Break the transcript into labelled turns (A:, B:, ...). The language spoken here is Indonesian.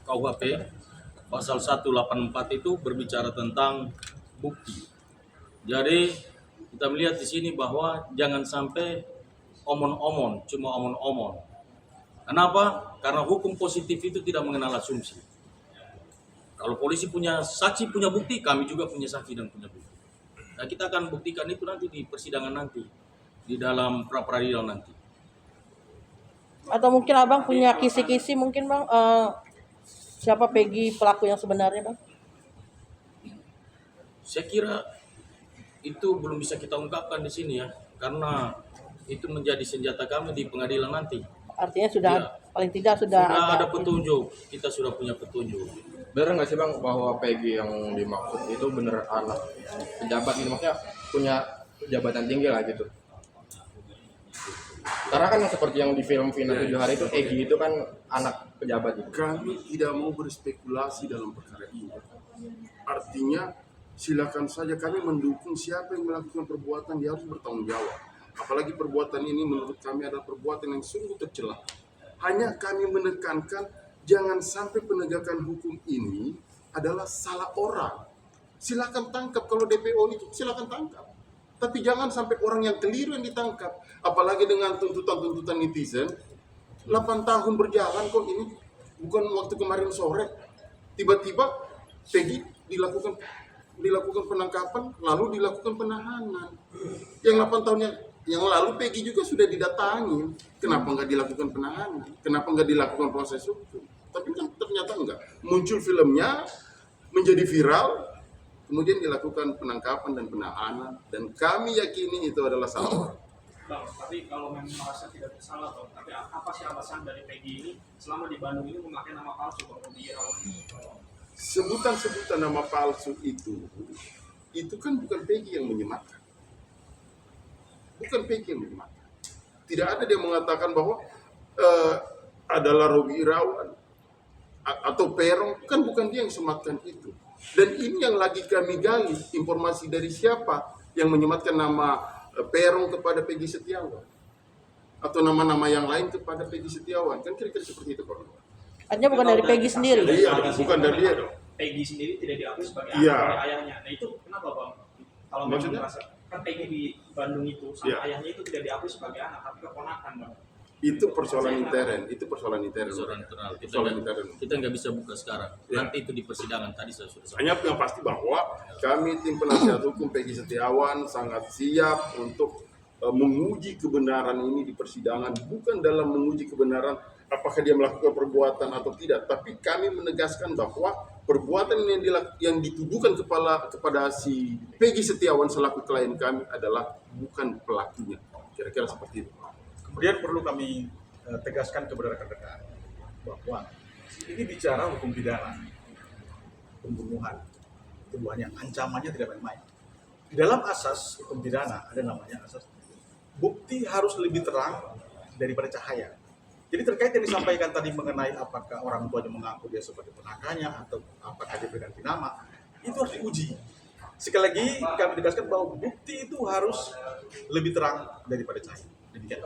A: KUHP pasal 184 itu berbicara tentang bukti. Jadi kita melihat di sini bahwa jangan sampai omon-omon, cuma omon-omon. Kenapa? Karena hukum positif itu tidak mengenal asumsi. Kalau polisi punya saksi, punya bukti, kami juga punya saksi dan punya bukti. Nah, kita akan buktikan itu nanti di persidangan nanti, di dalam pra peradilan nanti.
B: Atau mungkin abang punya kisi-kisi mungkin bang, siapa Peggy pelaku yang sebenarnya bang?
A: Saya kira itu belum bisa kita ungkapkan di sini ya, karena itu menjadi senjata kami di pengadilan nanti.
B: Artinya sudah
A: Ya.
B: paling tidak sudah
A: Sudah ada petunjuk, kita sudah punya petunjuk.
C: Bener nggak sih bang bahwa Peggy yang dimaksud itu bener anak pejabat gitu, maksudnya punya jabatan tinggi lah gitu? Karena kan seperti yang di film Vina 7 Hari itu, Egy itu kan anak pejabat gitu.
D: Kami tidak mau berspekulasi dalam perkara ini. Artinya silakan saja, kami mendukung siapa yang melakukan perbuatan, dia harus bertanggung jawab. Apalagi perbuatan ini menurut kami adalah perbuatan yang sungguh tercela. Hanya kami menekankan jangan sampai penegakan hukum ini adalah salah orang. Silakan tangkap, kalau DPO itu silakan tangkap. Tapi jangan sampai orang yang keliru yang ditangkap. Apalagi dengan tuntutan-tuntutan netizen. 8 tahun berjalan kok ini. Bukan waktu kemarin sore. Tiba-tiba Peggy dilakukan penangkapan, lalu dilakukan penahanan. Yang 8 tahun yang lalu Peggy juga sudah didatangi. Kenapa nggak dilakukan penahanan? Kenapa nggak dilakukan proses hukum? Tapi kan ternyata enggak. Muncul filmnya, menjadi viral, kemudian dilakukan penangkapan dan penahanan, dan kami yakini itu adalah salah.
E: Bang, tapi kalau memang merasa tidak bersalah, Bang, tapi apa sih alasan dari Peggy ini selama di Bandung ini memakai nama palsu, Bang, Robi Irawan?
D: Sebutan-sebutan nama palsu itu kan bukan Peggy yang menyematkan. Bukan Peggy yang menyematkan. Tidak ada dia mengatakan bahwa adalah Robi Irawan atau Peron, kan bukan dia yang sematkan itu. Dan ini yang lagi kami gali, informasi dari siapa yang menyematkan nama Peron kepada Peggy Setiawan atau nama-nama yang lain kepada Peggy Setiawan, kan kira-kira seperti itu Pak.
B: artinya bukan dari Peggy sendiri.
D: Iya, bukan dari dia dong.
E: Peggy sendiri tidak diakui sebagai
D: Iya.
E: anak dari ayahnya. Nah itu kenapa, Bang? Kalau memang
D: Maksudnya?
E: merasa kan Peggy di Bandung itu sama
D: Iya.
E: ayahnya itu tidak diakui sebagai anak, tapi keponakan, Bang.
D: Itu persoalan intern,
A: Persoalan internal.
D: Persoalan intern.
A: Kita nggak bisa buka sekarang.
D: Ya.
A: Nanti itu di persidangan tadi saya sudah sampaikan.
D: Hanya yang pasti bahwa kami tim penasihat hukum Peggy Setiawan sangat siap untuk menguji kebenaran ini di persidangan, bukan dalam menguji kebenaran apakah dia melakukan perbuatan atau tidak, tapi kami menegaskan bahwa perbuatan ini yang dituduhkan kepada si Peggy Setiawan selaku klien kami adalah bukan pelakunya. Kira-kira seperti itu.
F: Kemudian perlu kami tegaskan kepada rekan-rekan bahwa ini bicara hukum pidana, pembunuhan, keduanya ancamannya tidak main-main. Di dalam asas hukum pidana ada namanya asas bukti harus lebih terang daripada cahaya. Jadi terkait yang disampaikan tadi mengenai apakah orang tuanya mengaku dia sebagai ponakannya atau apakah dia berganti nama, itu harus diuji. Sekali lagi kami tegaskan bahwa bukti itu harus lebih terang daripada cahaya. Demikian.